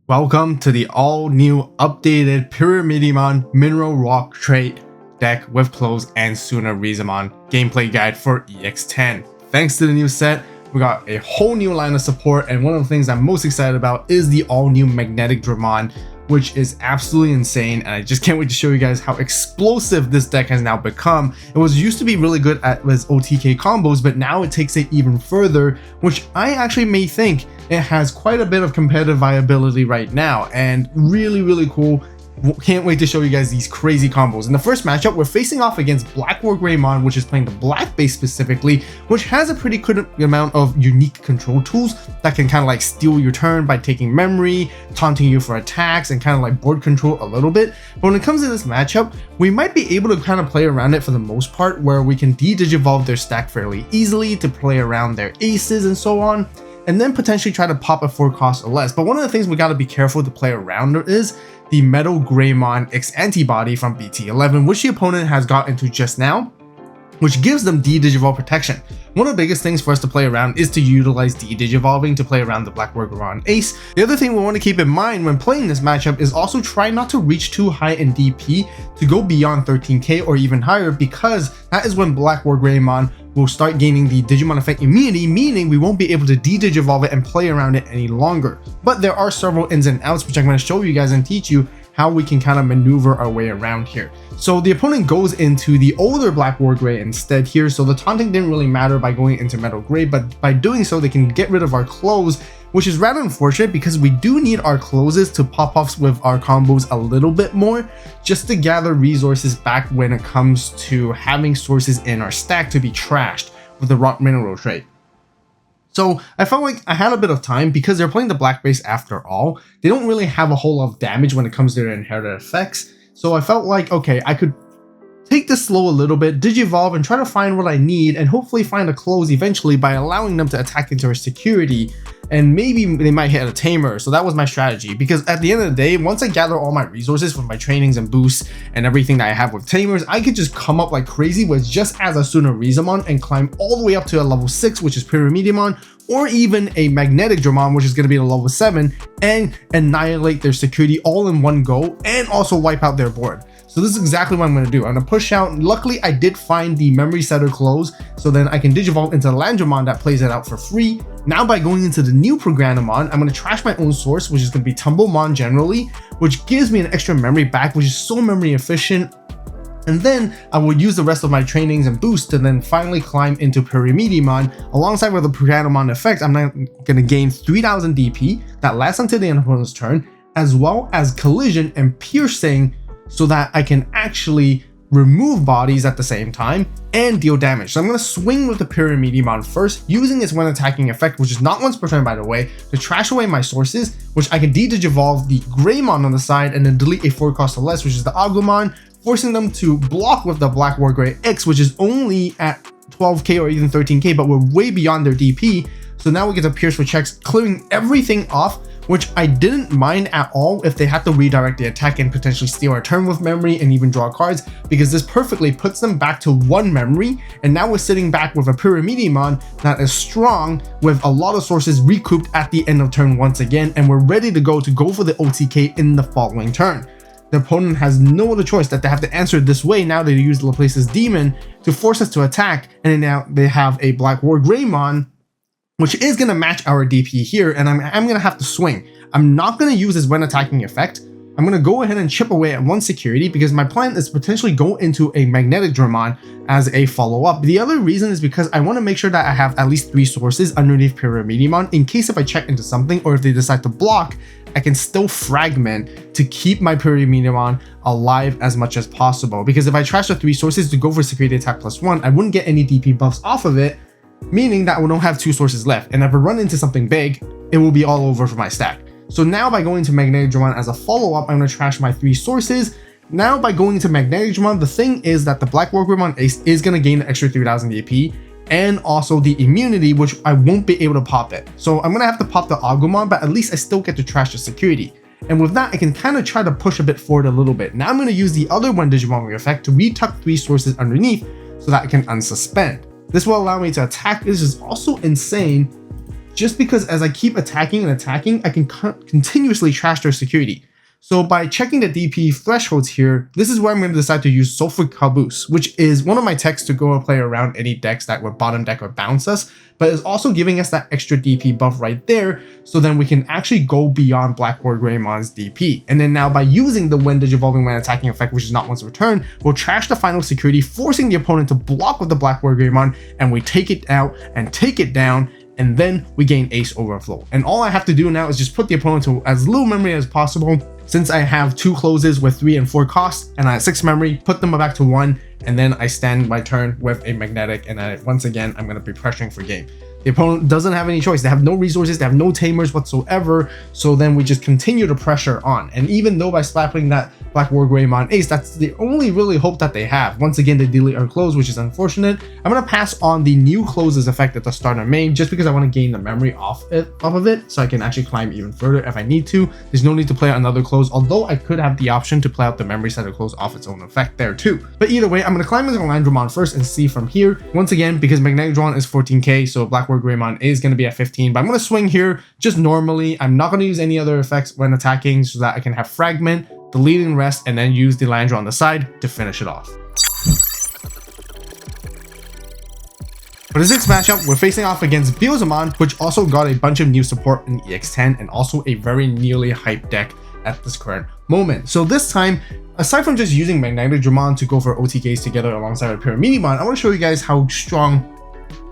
Welcome to the all-new updated Pyramidimon Mineral Rock trait deck with clothes and Rizamon gameplay guide for EX10. Thanks to the new set, we got a whole new line of support, and one of the things I'm most excited about is the all-new Magneticdramon, which is absolutely insane, and I just can't wait to show you guys how explosive this deck has now become. It was used to be really good at with OTK combos, but now it takes it even further, which I actually may think it has quite a bit of competitive viability right now, and really cool. Can't wait to show you guys these crazy combos. In the first matchup, we're facing off against Digimon, which is playing the black base specifically, which has a pretty good amount of unique control tools that can kind of like steal your turn by taking memory, taunting you for attacks, and kind of like board control a little bit. But when it comes to this matchup, we might be able to kind of play around it for the most part, where we can de-digivolve their stack fairly easily to play around their aces and so on, and then potentially try to pop a 4 cost or less. But one of the things we got to be careful to play around is the Magneticdramon X antibody from BT11, which the opponent has got into just now, which gives them de-digivolve protection. One of the biggest things for us to play around is to utilize de-digivolving to play around the Digimon ace. The other thing we want to keep in mind when playing this matchup is also try not to reach too high in DP to go beyond 13k or even higher, because that is when Digimon will start gaining the Digimon effect immunity, meaning we won't be able to de-digivolve it and play around it any longer. But there are several ins and outs which I'm going to show you guys and teach you how we can kind of maneuver our way around here. So the opponent goes into the older Black War Gray instead here, so the taunting didn't really matter by going into Metal Gray, but by doing so they can get rid of our clothes, which is rather unfortunate because we do need our closes to pop off with our combos a little bit more, just to gather resources back when it comes to having sources in our stack to be trashed with the rock mineral trait. So I felt like I had a bit of time because they're playing the black base after all. They don't really have a whole lot of damage when it comes to their inherited effects. So I felt like, okay, I could take this slow a little bit, digivolve, and try to find what I need, and hopefully find a close eventually by allowing them to attack into our security, and maybe they might hit a tamer. So that was my strategy, because at the end of the day, once I gather all my resources from my trainings and boosts and everything that I have with tamers, I could just come up like crazy with just as a Rizamon and climb all the way up to a level 6, which is Pyramidimon, or even a Magneticdramon, which is going to be a level 7, and annihilate their security all in one go, and also wipe out their board. So this is exactly what I'm going to do. I'm going to push out. Luckily, I did find the memory setter close, so then I can digivolve into the Landramon that plays it out for free. Now by going into the new Fragment, I'm going to trash my own source, which is going to be Tumblemon generally, which gives me an extra memory back, which is so memory efficient. And then I will use the rest of my trainings and boosts to then finally climb into Pyramidimon. Alongside with the Fragment effect, I'm now going to gain 3000 DP that lasts until the end of the opponent's turn, as well as collision and piercing, so that I can actually remove bodies at the same time and deal damage. So I'm going to swing with the Pyramidimon first, using its when attacking effect, which is not once per turn by the way, to trash away my sources, which I can de-digivolve the Greymon on the side and then delete a 4 cost or less, which is the Agumon, forcing them to block with the Black War Gray X, which is only at 12k or even 13k, but we're way beyond their DP. So now we get to pierce for checks, clearing everything off, which I didn't mind at all if they had to redirect the attack and potentially steal our turn with memory and even draw cards, because this perfectly puts them back to 1 memory, and now we're sitting back with a Pyramidimon that is strong with a lot of sources recouped at the end of turn once again, and we're ready to go for the OTK in the following turn. The opponent has no other choice that they have to answer it this way. Now they use Laplace's Demon to force us to attack, and now they have a Black War Greymon, which is going to match our DP here, and I'm going to have to swing. I'm not going to use this when attacking effect. I'm going to go ahead and chip away at 1 security, because my plan is to potentially go into a Magneticdramon as a follow-up. The other reason is because I want to make sure that I have at least 3 sources underneath Pyramidimon, in case if I check into something or if they decide to block, I can still fragment to keep my Pyramidimon alive as much as possible. Because if I trash the 3 sources to go for security attack +1, I wouldn't get any DP buffs off of it, meaning that we don't have 2 sources left, and if I run into something big, it will be all over for my stack. So now by going to Magneticdramon as a follow-up, I'm going to trash my 3 sources. Now by going to Magneticdramon, the thing is that the Black War Greymon ace is going to gain an extra 3000 DP, and also the immunity, which I won't be able to pop it. So I'm going to have to pop the Agumon, but at least I still get to trash the security. And with that, I can kind of try to push a bit forward a little bit. Now I'm going to use the other one Digimon effect to retuck 3 sources underneath so that I can unsuspend. This will allow me to attack. This is also insane just because as I keep attacking and attacking, I can continuously trash their security. So by checking the DP thresholds here, this is where I'm going to decide to use Sulfur Caboose, which is one of my techs to go and play around any decks that would bottom deck or bounce us, but it's also giving us that extra DP buff right there, so then we can actually go beyond Blackboard Greymon's DP. And then now by using the when digivolving when attacking effect, which is not once a return, we'll trash the final security, forcing the opponent to block with the Blackboard Greymon, and we take it out and take it down, and then we gain Ace Overflow. And all I have to do now is just put the opponent to as little memory as possible. Since I have 2 closes with 3 and 4 costs, and I have 6 memory, put them back to 1, and then I stand my turn with a magnetic, and once again, I'm going to be pressuring for game. The opponent doesn't have any choice. They have no resources, they have no tamers whatsoever, so then we just continue to pressure on. And even though by slapping that Blackboard Greymon Ace, that's the only really hope that they have. Once again, they delete our close, which is unfortunate. I'm going to pass on the new closes effect at the start of main, just because I want to gain the memory off of it, so I can actually climb even further if I need to. There's no need to play out another close, although I could have the option to play out the memory set of close off its own effect there too. But either way, I'm going to climb into Magneticdramon first and see from here. Once again, because Magneticdramon is 14k, so Blackboard Greymon is going to be at 15, but I'm going to swing here just normally. I'm not going to use any other effects when attacking, so that I can have fragment, deleting rest, and then use the Landra on the side to finish it off. For this next matchup, we're facing off against Pyramidimon, which also got a bunch of new support in EX10 and also a very nearly hyped deck at this current moment. So this time, aside from just using Magneticdramon to go for OTKs together alongside with Pyramidimon, I want to show you guys how strong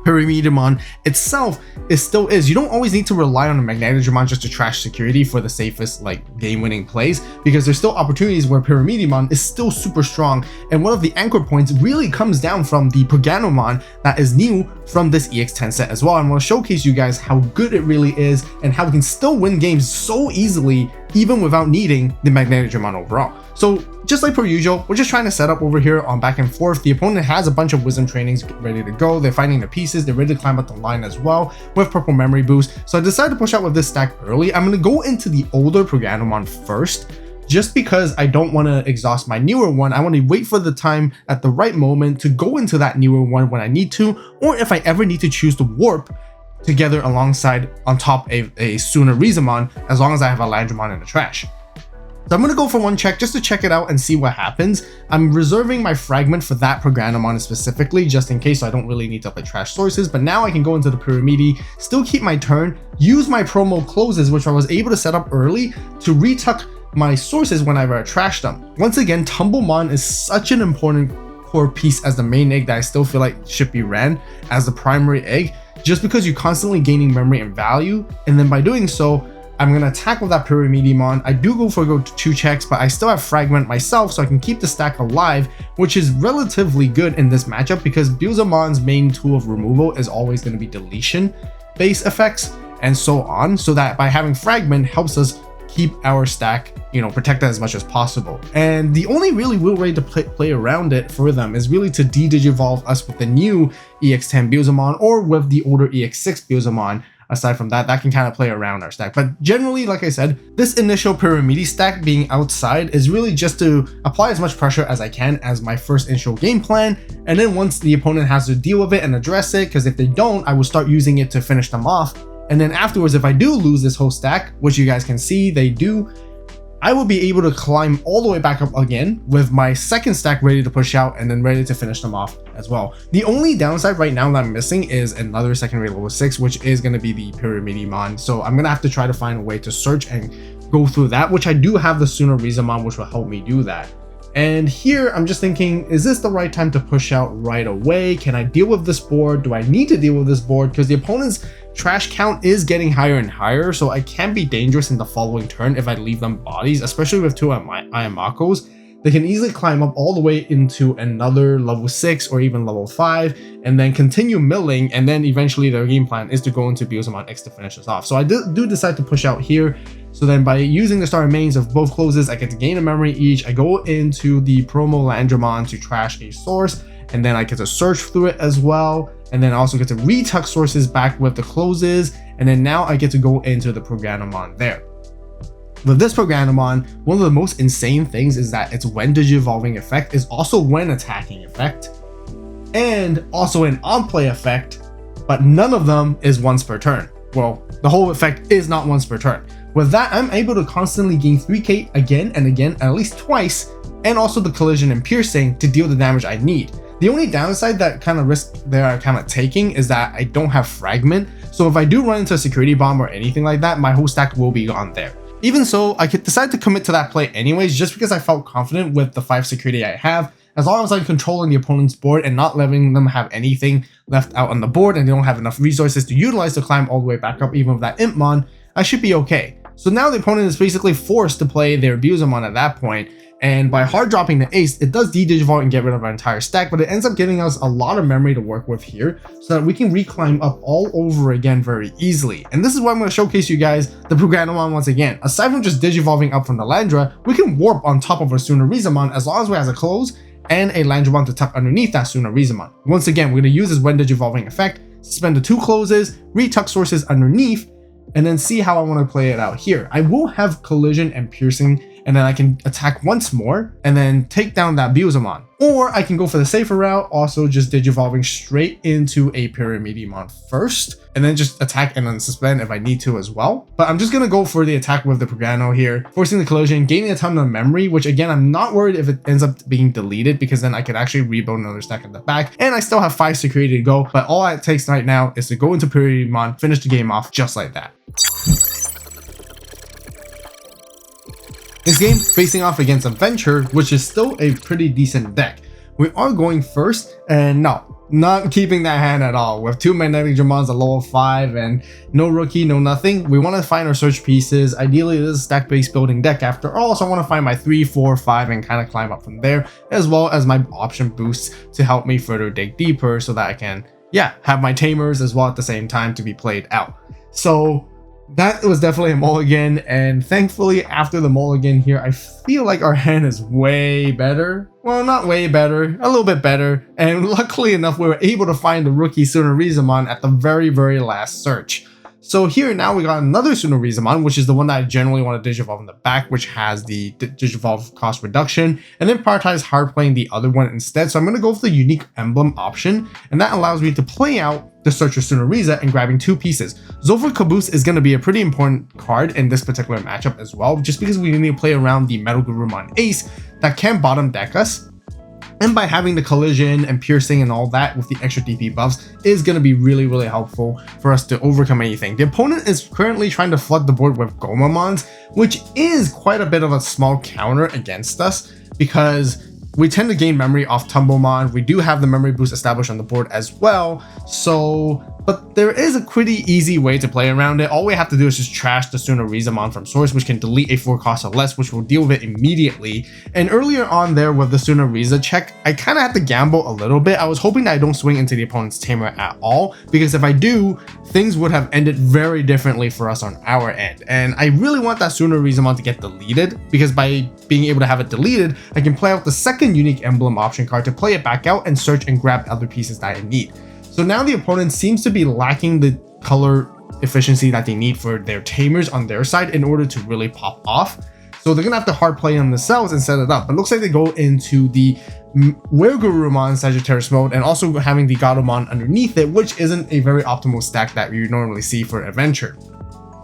Pyramidimon itself still is. You don't always need to rely on a Magneticdramon just to trash security for the safest game-winning plays, because there's still opportunities where Pyramidimon is still super strong, and one of the anchor points really comes down from the Pyramidimon that is new from this EX10 set as well. I'm going to showcase you guys how good it really is and how we can still win games so easily even without needing the Magneticdramon overall. So just like per usual, we're just trying to set up over here on back and forth. The opponent has a bunch of wisdom trainings ready to go. They're finding the pieces. They're ready to climb up the line as well with purple memory boost. So I decided to push out with this stack early. I'm going to go into the older Pyramidimon first, just because I don't want to exhaust my newer one. I want to wait for the time at the right moment to go into that newer one when I need to, or if I ever need to choose to warp together alongside on top a sooner Rizamon, as long as I have a Landramon in the trash. So I'm going to go for one check just to check it out and see what happens. I'm reserving my fragment for that Pyramidimon specifically, just in case, so I don't really need to play trash sources. But now I can go into the Pyramidi, still keep my turn, use my promo closes, which I was able to set up early to retuck my sources whenever I trash them. Once again, Tumblemon is such an important core piece as the main egg that I still feel like should be ran as the primary egg, just because you're constantly gaining memory and value. And then by doing so, I'm going to attack with that Pyramidimon. I do go 2 checks, but I still have fragment myself, so I can keep the stack alive, which is relatively good in this matchup because Pyramidmon's main tool of removal is always going to be deletion based effects and so on, so that by having fragment helps us keep our stack, protected as much as possible. And the only really real way to play around it for them is really to de-digivolve us with the new EX10 Pyramidimon or with the older EX6 Pyramidimon. Aside from that, that can kind of play around our stack. But generally, like I said, this initial Pyramidi stack being outside is really just to apply as much pressure as I can as my first initial game plan. And then once the opponent has to deal with it and address it, because if they don't, I will start using it to finish them off. And then afterwards, if I do lose this whole stack, which you guys can see they do, I will be able to climb all the way back up again with my second stack ready to push out and then ready to finish them off as well. The only downside right now that I'm missing is another secondary level 6, which is going to be the Pyramidimon. So I'm going to have to try to find a way to search and go through that, which I do have the sooner Rizamon, which will help me do that. And here I'm just thinking, is this the right time to push out right away? Can I deal with this board? Do I need to deal with this board? Because the opponent's trash count is getting higher and higher, so I can be dangerous in the following turn if I leave them bodies, especially with 2 Ayamakos. They can easily climb up all the way into another level 6 or even level 5 and then continue milling, and then eventually their game plan is to go into Pyramidimon X to finish this off. So I do decide to push out here. So then by using the starter mains of both closes, I get to gain a memory each. I go into the promo Landramon to trash a source, and then I get to search through it as well. And then I also get to retuck sources back with the closes. And then now I get to go into the Pyramidimon there. With this Pyramidimon, one of the most insane things is that its when digivolving effect is also when attacking effect and also an on-play effect, but none of them is once per turn. well, the whole effect is not once per turn. With that, I'm able to constantly gain 3k again and again, at least twice, and also the collision and piercing to deal the damage I need. The only downside that kind of risk they are kind of taking is that I don't have fragment, so if I do run into a security bomb or anything like that, my whole stack will be gone there. Even so, I could decide to commit to that play anyways, just because I felt confident with the 5 security I have. As long as I'm controlling the opponent's board and not letting them have anything left out on the board and they don't have enough resources to utilize to climb all the way back up even with that Impmon, I should be okay. So now the opponent is basically forced to play their Abusumon at that point, and by hard dropping the ace, it does de-digivolve and get rid of our entire stack, but it ends up giving us a lot of memory to work with here so that we can reclimb up all over again very easily. And this is why I'm going to showcase you guys the Pyramidimon once again. Aside from just digivolving up from the Landra, we can warp on top of our Tsunarizamon as long as we have a close and a Landramon to tuck underneath that Tsunarizamon. Once again, we're going to use this when digivolving effect, suspend the 2 closes, retuck sources underneath, and then see how I want to play it out here. I will have collision and piercing, and then I can attack once more and then take down that Abusumon. Or I can go for the safer route, also just digivolving straight into a Pyramidimon first, and then just attack and unsuspend if I need to as well. But I'm just gonna go for the attack with the Pagano here, forcing the collision, gaining a ton of memory, which again, I'm not worried if it ends up being deleted because then I could actually rebuild another stack at the back, and I still have 5 security to go, but all it takes right now is to go into Pyramidimon, finish the game off just like that. This game facing off against Adventure, which is still a pretty decent deck. We are going first, and no, not keeping that hand at all. With 2 Magneticdramons at level 5 and no rookie, no nothing. We want to find our search pieces. Ideally, this is a stack-based building deck after all, so I want to find my 3, 4, 5 and kind of climb up from there, as well as my option boosts to help me further dig deeper so that I can, have my tamers as well at the same time to be played out. So that was definitely a mulligan, and thankfully after the mulligan here, I feel like our hand is way better. Well, not way better, a little bit better, and luckily enough we were able to find the rookie Tsunarizamon at the very last search. So here now we got another Tsunarizamon, which is the one that I generally want to digivolve in the back, which has the digivolve cost reduction, and then prioritize hard playing the other one instead. So I'm going to go for the unique emblem option, and that allows me to play out the Searcher Tsunariza and grabbing 2 pieces. Zofra Caboose is going to be a pretty important card in this particular matchup as well, just because we need to play around the Metal Garurumon Ace that can bottom deck us. And by having the collision and piercing and all that with the extra DP buffs is going to be really helpful for us to overcome anything. The opponent is currently trying to flood the board with Gomamons, which is quite a bit of a small counter against us because we tend to gain memory off Tumblemon. We do have the memory boost established on the board as well. But there is a pretty easy way to play around it. All we have to do is just trash the Tsunarizamon from source, which can delete a 4 cost or less, which will deal with it immediately. And earlier on there with the Tsunariza check, I kind of had to gamble a little bit. I was hoping that I don't swing into the opponent's tamer at all, because if I do, things would have ended very differently for us on our end. And I really want that Tsunarizamon to get deleted, because by being able to have it deleted, I can play out the second unique emblem option card to play it back out and search and grab other pieces that I need. So now the opponent seems to be lacking the color efficiency that they need for their tamers on their side in order to really pop off. So they're going to have to hard play on themselves and set it up. It looks like they go into the Wergurumon Sagittarius mode and also having the Gatomon underneath it, which isn't a very optimal stack that you normally see for Adventure.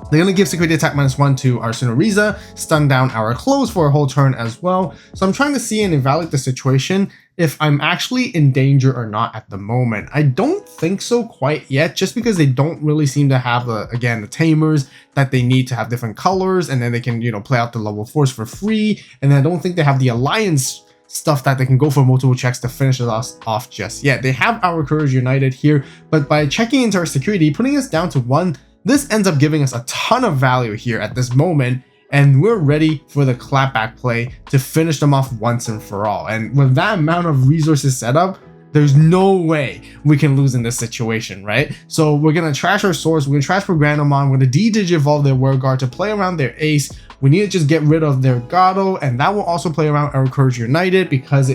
They're going to give security attack -1 to our Tsunariza, stun down our close for a whole turn as well. So I'm trying to see and evaluate the situation if I'm actually in danger or not at the moment. I don't think so quite yet, just because they don't really seem to have, the tamers that they need to have different colors, and then they can, play out the level 4s for free. And I don't think they have the alliance stuff that they can go for multiple checks to finish us off just yet. They have our Courage United here, but by checking into our security, putting us down to 1, this ends up giving us a ton of value here at this moment, and we're ready for the clapback play to finish them off once and for all. And with that amount of resources set up, there's no way we can lose in this situation, right? So we're going to trash our source, we're going to trash Pyramidimon, we're going to de-digivolve their Werguard to play around their ace. We need to just get rid of their Gato, and that will also play around our Courage United, because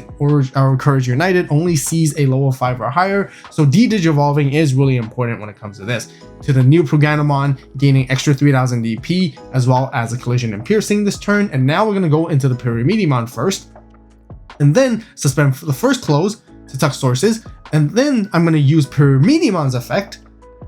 our Courage United only sees a level 5 or higher. So de-digivolving is really important when it comes to this. To the new Pyramidimon, gaining extra 3000 DP, as well as a collision and piercing this turn. And now we're going to go into the Pyramidimon first, and then suspend for the first close to tuck sources, and then I'm going to use Pyramidimon's effect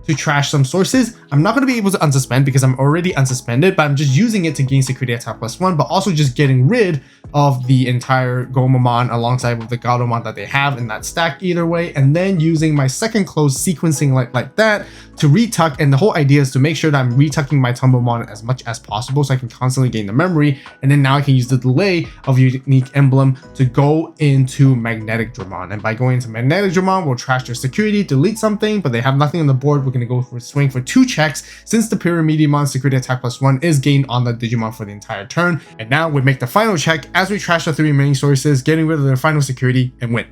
to trash some sources. I'm not going to be able to unsuspend because I'm already unsuspended, but I'm just using it to gain security attack +1, but also just getting rid of the entire Gomamon alongside with the Gatomon that they have in that stack either way, and then using my second close sequencing like that to retuck. And the whole idea is to make sure that I'm retucking my Tumblemon as much as possible so I can constantly gain the memory, and then now I can use the delay of Unique Emblem to go into Magneticdramon. And by going into Magneticdramon, we'll trash their security, delete something, but they have nothing on the board. We're going to go for a swing for 2 checks since the Pyramidimon security attack +1 is gained on the Digimon for the entire turn. And now we make the final check as we trash the 3 remaining sources, getting rid of their final security and win.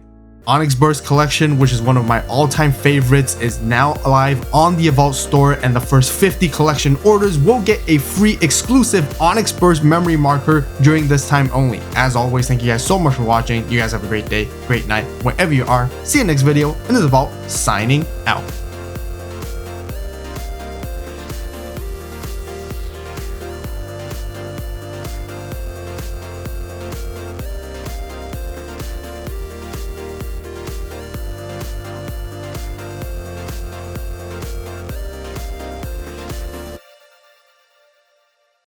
OnyX Burst Collection, which is one of my all-time favorites, is now live on the AVAULT store, and the first 50 collection orders will get a free exclusive OnyX Burst memory marker during this time only. As always, thank you guys so much for watching. You guys have a great day, great night, wherever you are. See you next video, and this is AVAULT signing out.